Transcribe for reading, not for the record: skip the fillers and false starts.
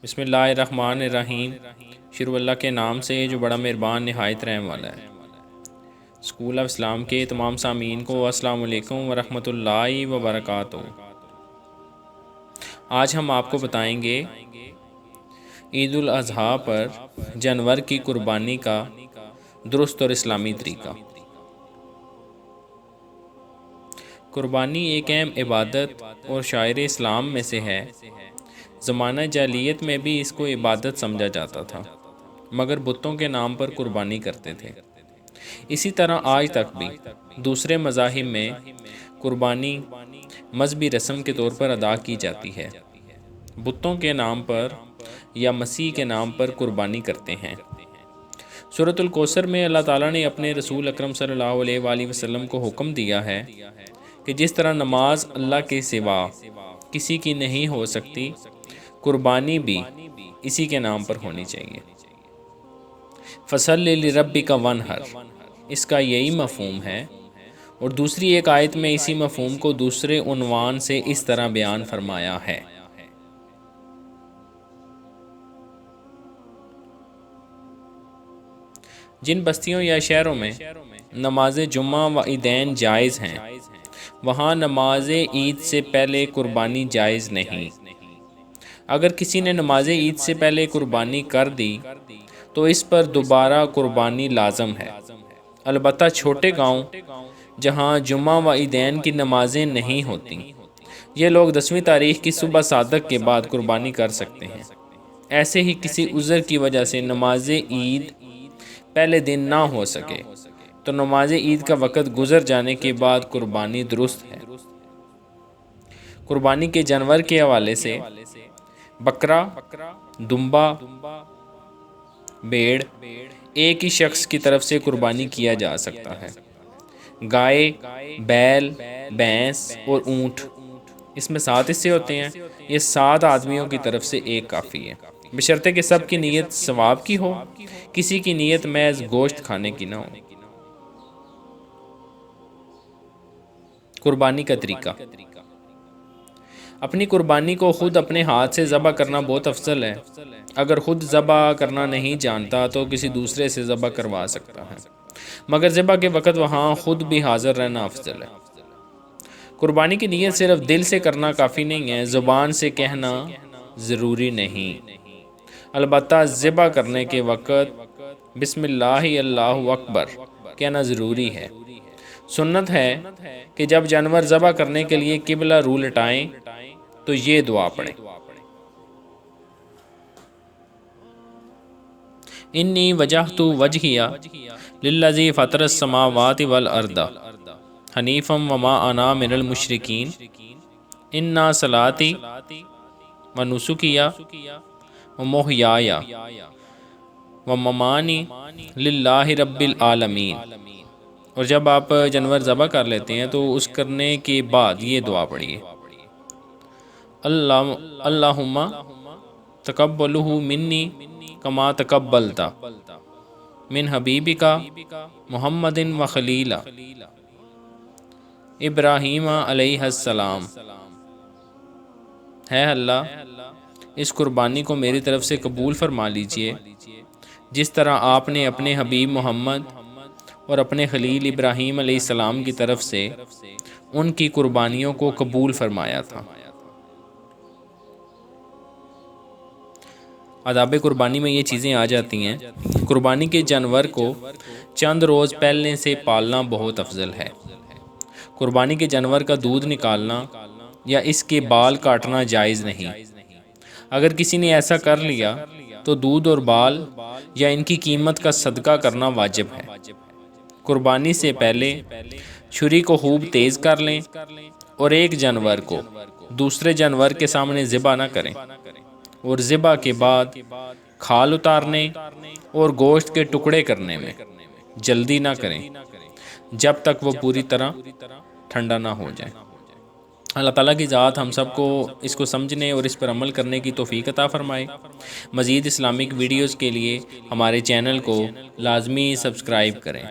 بسم اللہ الرحمن الرحیم۔ شروع اللہ کے نام سے جو بڑا مہربان نہایت رحم والا ہے۔ اسکول آف اسلام کے تمام سامعین کو السلام علیکم ورحمۃ اللہ وبرکاتہ۔ آج ہم آپ کو بتائیں گے عید الاضحیٰ پر جانور کی قربانی کا درست اور اسلامی طریقہ۔ قربانی ایک اہم عبادت اور شعائر اسلام میں سے ہے۔ زمانہ جاہلیت میں بھی اس کو عبادت سمجھا جاتا تھا، مگر بتوں کے نام پر قربانی کرتے تھے۔ اسی طرح آج تک بھی دوسرے مذاہب میں قربانی مذہبی رسم کے طور پر ادا کی جاتی ہے۔ بتوں کے نام پر یا مسیح کے نام پر قربانی کرتے ہیں۔ سورۃ الکوثر میں اللہ تعالیٰ نے اپنے رسول اکرم صلی اللہ علیہ وآلہ وسلم کو حکم دیا ہے کہ جس طرح نماز اللہ کے سوا کسی کی نہیں ہو سکتی، قربانی بھی اسی کے نام پر ہونی چاہیے۔ فَصَلِّ لِرَبِّكَ وَانْحَرْ، اس کا یہی مفہوم ہے، اور دوسری ایک آیت میں اسی مفہوم کو دوسرے عنوان سے اس طرح بیان فرمایا ہے۔ جن بستیوں یا شہروں میں نماز جمعہ و عیدین جائز ہیں، وہاں نماز عید سے پہلے قربانی جائز نہیں۔ اگر کسی نے نماز عید سے پہلے قربانی کر دی تو اس پر دوبارہ قربانی لازم ہے۔ البتہ چھوٹے گاؤں جہاں جمعہ و عیدین کی نمازیں نہیں ہوتی، یہ لوگ 10ویں تاریخ کی صبح صادق کے بعد قربانی کر سکتے ہیں۔ ایسے ہی کسی عذر کی وجہ سے نماز عید پہلے دن نہ ہو سکے تو نماز عید کا وقت گزر جانے کے بعد قربانی درست ہے۔ قربانی کے جانور کے حوالے سے بکرا، دمبا، بھیڑ ایک ہی شخص کی طرف سے قربانی کیا جا سکتا ہے۔ گائے، بیل، بھینس اور اونٹ، اس میں 7 حصے ہوتے ہیں۔ یہ 7 آدمیوں کی طرف سے ایک کافی ہے، بشرطے کہ سب کی نیت ثواب کی ہو، کسی کی نیت محض گوشت کھانے کی نہ ہو۔ قربانی کا طریقہ۔ اپنی قربانی کو خود اپنے ہاتھ سے ذبح کرنا بہت افضل ہے۔ اگر خود ذبح کرنا نہیں جانتا تو کسی دوسرے سے ذبح کروا سکتا ہے، مگر ذبح کے وقت وہاں خود بھی حاضر رہنا افضل ہے۔ قربانی کی نیت صرف دل سے کرنا کافی نہیں ہے، زبان سے کہنا ضروری نہیں۔ البتہ ذبح کرنے کے وقت بسم اللہ اللہ اکبر کہنا ضروری ہے۔ سنت ہے کہ جب جانور ذبح کرنے کے لیے قبلہ رو لٹائیں تو یہ دعا پڑھیں: انی وجہت وجہی للذی فطر السماوات والارض حنیفا وما انا من المشرکین ان صلاتی ونسکی ومحیای ومماتی للہ رب العالمین۔ اور جب آپ جانور ذبح کر لیتے ہیں تو اس کرنے کے بعد یہ دعا پڑھیے: اللہم تقبلہ منی کما تقبلت من حبیبک محمد و خلیل ابراہیم علیہ السلام۔ ہے اللہ، اس قربانی کو میری طرف سے قبول فرما لیجئے، جس طرح آپ نے اپنے حبیب محمد اور اپنے خلیل ابراہیم علیہ السلام کی طرف سے ان کی قربانیوں کو قبول فرمایا تھا۔ آداب قربانی میں یہ چیزیں آ جاتی ہیں۔ قربانی کے جانور کو چند روز پہلے سے پالنا بہت افضل ہے۔ قربانی کے جانور کا دودھ نکالنا یا اس کے بال کاٹنا جائز نہیں۔ اگر کسی نے ایسا کر لیا تو دودھ اور بال یا ان کی قیمت کا صدقہ کرنا واجب ہے۔ قربانی سے پہلے چھری کو خوب تیز کر لیں اور ایک جانور کو دوسرے جانور کے سامنے ذبح نہ کریں، اور ذبح کے بعد کھال اتارنے اور گوشت کے ٹکڑے کرنے میں جلدی نہ کریں جب تک وہ پوری طرح ٹھنڈا نہ ہو جائے۔ اللہ تعالیٰ کی ذات ہم سب کو اس کو سمجھنے اور اس پر عمل کرنے کی توفیق عطا فرمائے۔ مزید اسلامک ویڈیوز کے لیے ہمارے چینل کو لازمی سبسکرائب کریں۔